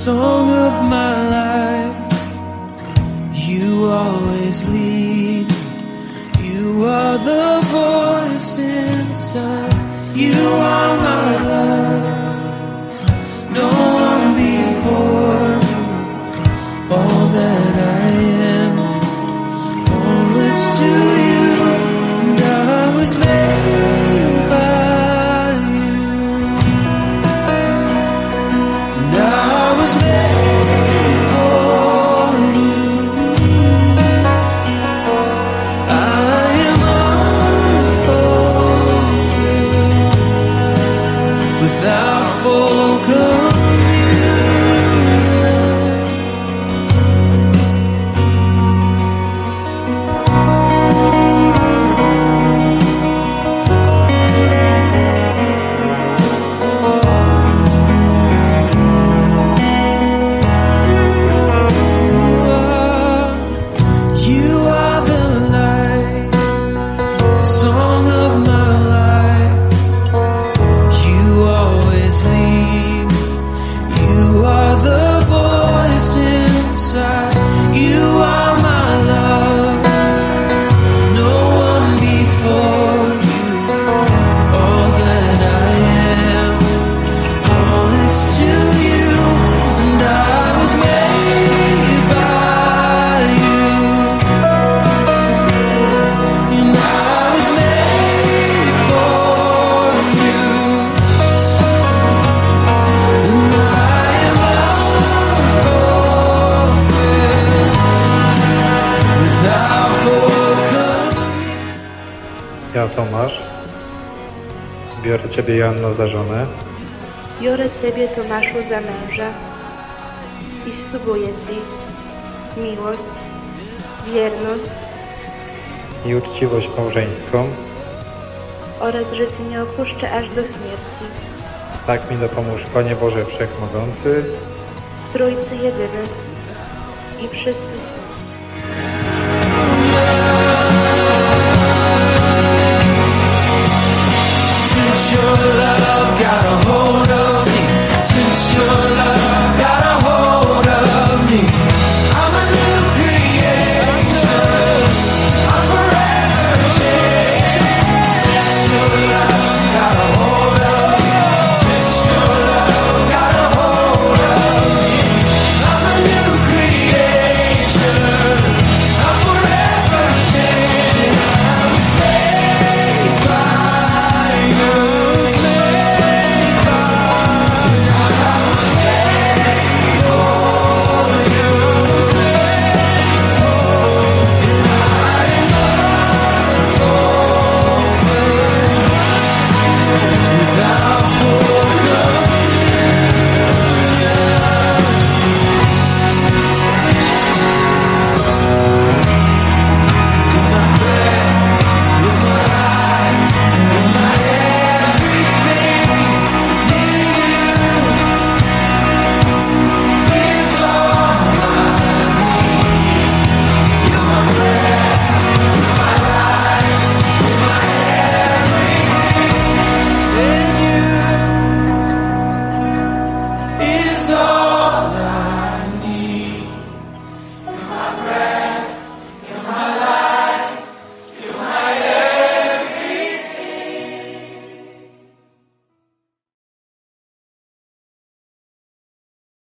song of my life. You always lead. You are the voice inside. You are my love. No one before. All that I am, all it's to you. And I was made by you. And I was made for you. I am unfulfilled without full communion. You are the light, song of my life. You always lead. You are the voice inside. You are my love. No one before you. All that I am, all it's to you. And I was made by you. And I was made for you. And I am unfulfilled without full communion. Ja, Tomasz, biorę Ciebie, Joanno, za żonę Biorę Ciebie, Tomaszu, za męża i ślubuję Ci miłość, wierność i uczciwość małżeńską. oraz, że Cię nie opuszczę aż do śmierci. Tak mi dopomóż, Panie Boże Wszechmogący, Trójcy jedyny i wszyscy